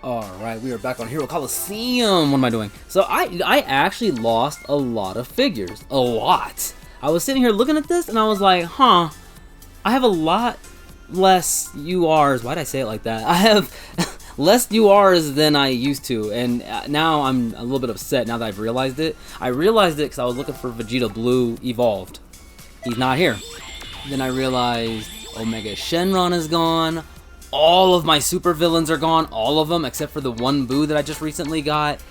Alright, we are back on Hero Colosseum. What am I doing? So I actually lost a lot of figures. A lot. I was sitting here looking at this and I was like, huh, I have a lot less URs. Why did I say it like that? I have less URs than I used to, and now I'm a little bit upset now that I've realized it. I realized it because I was looking for Vegeta Blue Evolved. He's not here. Then I realized Omega Shenron is gone. All of my super villains are gone, all of them except for the one Boo that I just recently got.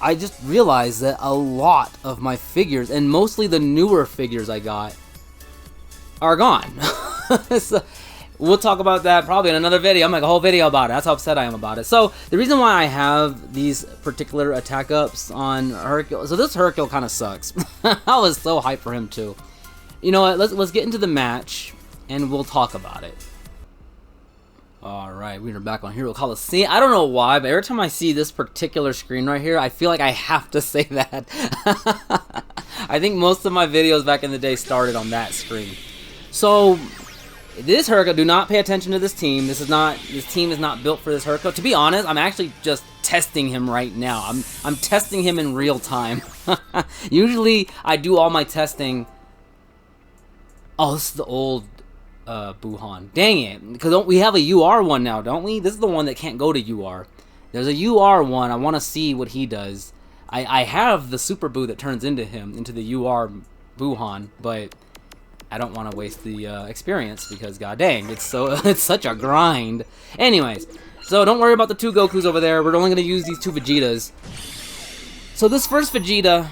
I just realized that a lot of my figures, and mostly the newer figures I got, are gone. So, we'll talk about that probably in another video. I'm like a whole video about it. That's how upset I am about it. So the reason why I have these particular attack ups on Hercule, so this Hercule kind of sucks. I was so hyped for him too. You know what? Let's get into the match and we'll talk about it. Alright, we are back on Hero Colosseum. I don't know why, but every time I see this particular screen right here, I feel like I have to say that. I think most of my videos back in the day started on that screen. So, this Hercule, do not pay attention to this team. This team is not built for this Hercule. To be honest, I'm actually just testing him right now. I'm testing him in real time. Usually, I do all my testing. Oh, this is the old Buhan. Dang it. Because we have a UR one now, don't we? This is the one that can't go to UR. There's a UR one. I want to see what he does. I have the Super Boo that turns into him, into the UR Buhan, but I don't want to waste the experience because god dang, it's such a grind. Anyways, so don't worry about the two Gokus over there. We're only going to use these two Vegetas. So this first Vegeta,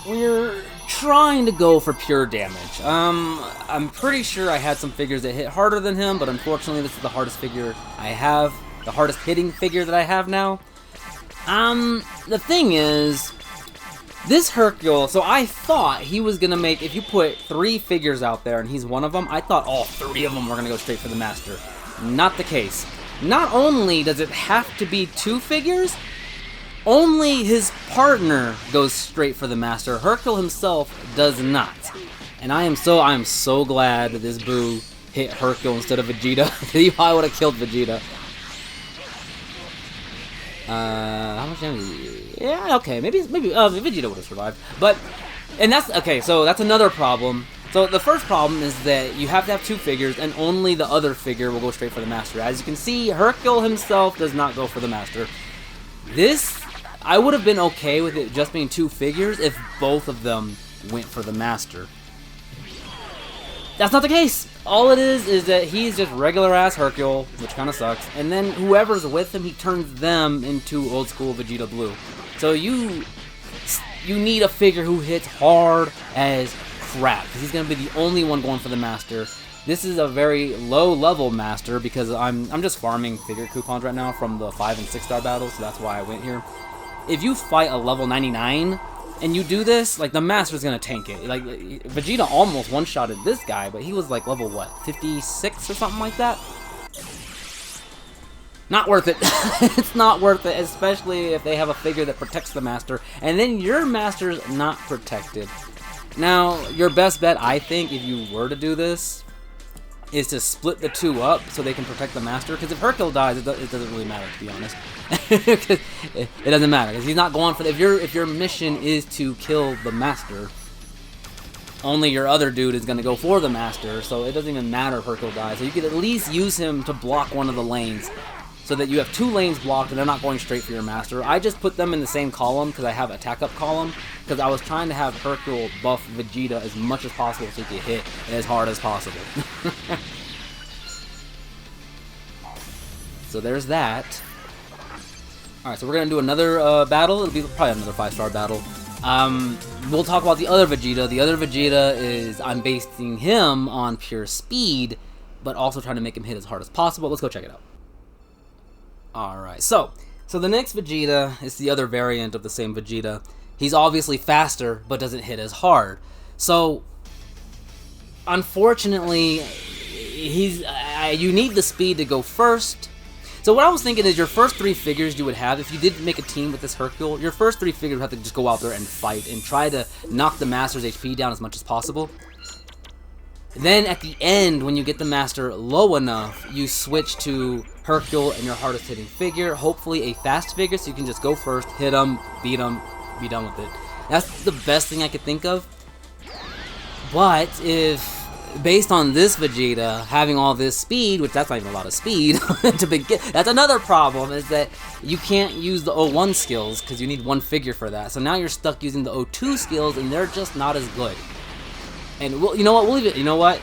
we're trying to go for pure damage. I'm pretty sure I had some figures that hit harder than him, but unfortunately this is the hardest figure I have, the hardest hitting figure that I have now. The thing is, this Hercule, so I thought he was gonna make, if you put 3 figures out there and he's one of them, I thought all 3 of them were gonna go straight for the Master. Not the case. Not only does it have to be 2 figures, only his partner goes straight for the Master. Hercule himself does not. And I am so glad that this Boo hit Hercule instead of Vegeta. He probably would have killed Vegeta. How much damage? Yeah, okay, maybe Vegeta would have survived. But, and that's, okay, so that's another problem. So the first problem is that you have to have 2 figures, and only the other figure will go straight for the Master. As you can see, Hercule himself does not go for the Master. This, I would have been okay with it just being 2 figures if both of them went for the Master. That's not the case. All it is that he's just regular-ass Hercule, which kind of sucks, and then whoever's with him, he turns them into old-school Vegeta Blue. So you need a figure who hits hard as crap, because he's going to be the only one going for the Master. This is a very low-level Master, because I'm just farming figure coupons right now from the 5- and 6-star battles, so that's why I went here. If you fight a level 99, and you do this, like, the Master's gonna tank it. Like, Vegeta almost one-shotted this guy, but he was, like, level, what, 56 or something like that? Not worth it. It's not worth it, especially if they have a figure that protects the Master, and then your Master's not protected. Now, your best bet, I think, if you were to do this, is to split the 2 up so they can protect the Master, because if Hercule dies, it doesn't really matter, to be honest. It doesn't matter, because he's not going for the, if your mission is to kill the Master, only your other dude is going to go for the Master, so it doesn't even matter if Hercule dies. So you could at least use him to block one of the lanes, so that you have 2 lanes blocked and they're not going straight for your Master. I just put them in the same column because I have attack up column, because I was trying to have Hercule buff Vegeta as much as possible so he could hit as hard as possible. So there's that. Alright, so we're going to do another battle. It'll be probably another 5-star battle. We'll talk about the other Vegeta. The other Vegeta is, I'm basing him on pure speed, but also trying to make him hit as hard as possible. Let's go check it out. Alright, so the next Vegeta is the other variant of the same Vegeta. He's obviously faster, but doesn't hit as hard. So, unfortunately, you need the speed to go first. So what I was thinking is your first 3 figures you would have, if you did make a team with this Hercule, your first 3 figures would have to just go out there and fight and try to knock the Master's HP down as much as possible. Then at the end, when you get the Master low enough, you switch to Hercule and your hardest hitting figure. Hopefully a fast figure so you can just go first, hit him, beat him, be done with it. That's the best thing I could think of. But if, based on this Vegeta having all this speed, which that's not even a lot of speed to begin, that's another problem, is that you can't use the O1 skills because you need one figure for that. So now you're stuck using the O2 skills and they're just not as good. And you know what, we'll leave it, you know what,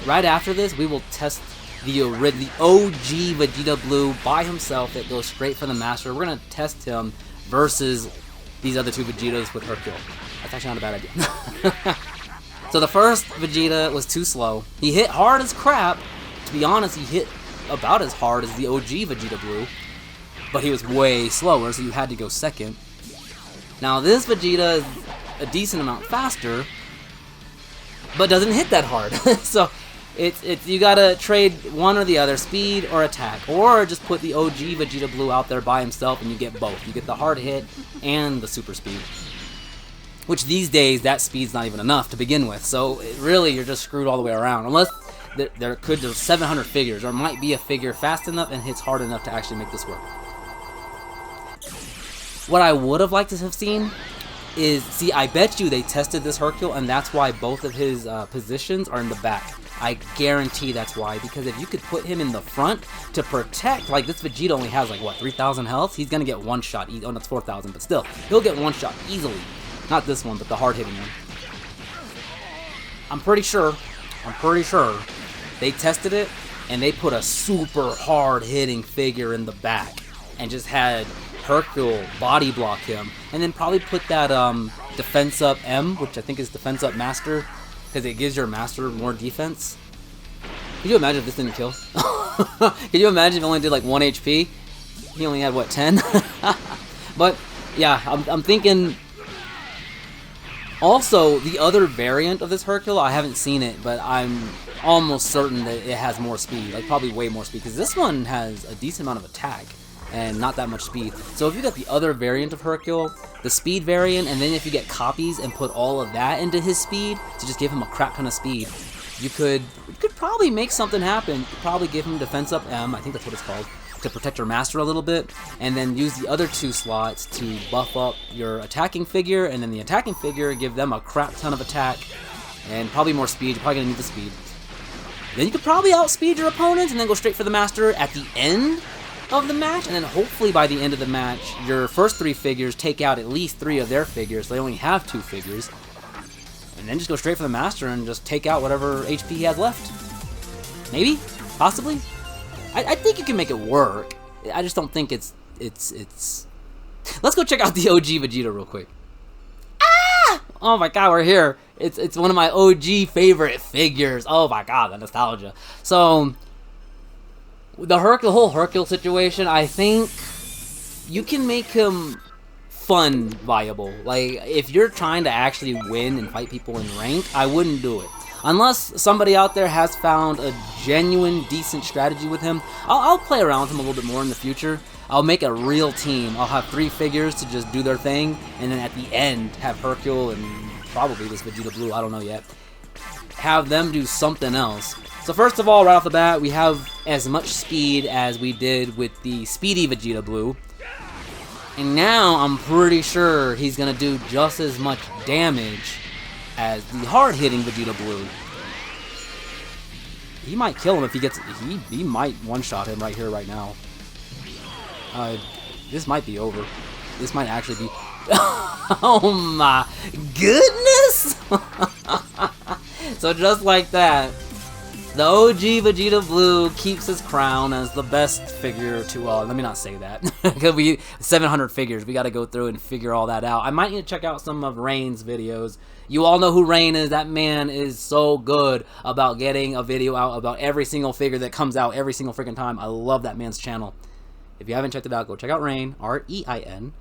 right after this we will test the OG Vegeta Blue by himself that goes straight for the Master. We're going to test him versus these other two Vegetas with Hercule. That's actually not a bad idea. So the first Vegeta was too slow. He hit hard as crap. To be honest, he hit about as hard as the OG Vegeta Blue, but he was way slower, so you had to go second. Now this Vegeta is a decent amount faster, but doesn't hit that hard. So it's you gotta trade one or the other, speed or attack, or just put the OG Vegeta Blue out there by himself and you get both. You get the hard hit and the super speed. Which these days, that speed's not even enough to begin with. So really, you're just screwed all the way around. Unless there's 700 figures, or might be a figure fast enough and hits hard enough to actually make this work. What I would have liked to have seen is, see, I bet you they tested this Hercule, and that's why both of his positions are in the back. I guarantee that's why, because if you could put him in the front to protect, like this Vegeta only has like, what, 3,000 health? He's gonna get one shot, oh, that's 4,000, but still, he'll get one shot easily. Not this one, but the hard-hitting one. I'm pretty sure they tested it, and they put a super hard-hitting figure in the back, and just had Hercule body block him, and then probably put that defense up M, which I think is defense up master, because it gives your master more defense. Could you imagine if this didn't kill? Could you imagine if it only did like 1 HP? He only had, what, 10? But, yeah, I'm thinking... Also, the other variant of this Hercule, I haven't seen it, but I'm almost certain that it has more speed, like probably way more speed, because this one has a decent amount of attack and not that much speed. So if you got the other variant of Hercule, the speed variant, and then if you get copies and put all of that into his speed to just give him a crap ton of speed, you could probably make something happen. You could probably give him defense up M, I think that's what it's called, to protect your master a little bit, and then use the other two slots to buff up your attacking figure, and then the attacking figure, give them a crap ton of attack, and probably more speed. You're probably going to need the speed. Then you could probably outspeed your opponents, and then go straight for the master at the end of the match, and then hopefully by the end of the match, your first 3 figures take out at least 3 of their figures, so they only have 2 figures, and then just go straight for the master and just take out whatever HP he has left. Maybe? Possibly? I think you can make it work. I just don't think it's... Let's go check out the OG Vegeta real quick. Ah! Oh my god, we're here. It's one of my OG favorite figures. Oh my god, the nostalgia. So, the whole Hercule situation, I think you can make him fun viable. Like, if you're trying to actually win and fight people in rank, I wouldn't do it. Unless somebody out there has found a genuine, decent strategy with him, I'll play around with him a little bit more in the future. I'll make a real team. I'll have 3 figures to just do their thing, and then at the end, have Hercule and probably this Vegeta Blue, I don't know yet, have them do something else. So first of all, right off the bat, we have as much speed as we did with the Speedy Vegeta Blue. And now, I'm pretty sure he's going to do just as much damage as the hard-hitting Vegeta Blue. He might kill him if he gets... He might one-shot him right here, right now. This might be over. This might actually be... Oh my goodness! So just like that, the OG Vegeta Blue keeps his crown as the best figure to... let me not say that. Because 700 figures. We got to go through and figure all that out. I might need to check out some of Rain's videos. You all know who Rain is. That man is so good about getting a video out about every single figure that comes out every single freaking time. I love that man's channel. If you haven't checked it out, go check out Rain. R-E-I-N.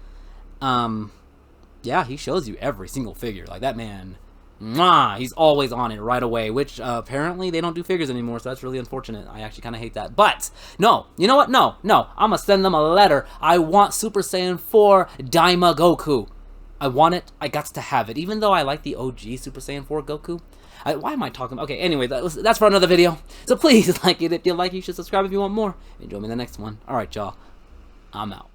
Yeah, he shows you every single figure. Like, that man... Mwah, he's always on it right away, which apparently they don't do figures anymore, so that's really unfortunate. I actually kind of hate that. But, no, you know what? No, I'm going to send them a letter. I want Super Saiyan 4 Daima Goku. I want it. I got to have it. Even though I like the OG Super Saiyan 4 Goku, Why am I talking? Okay, anyway, that's for another video. So please like it if you like. You should subscribe if you want more. And join me in the next one. All right, y'all. I'm out.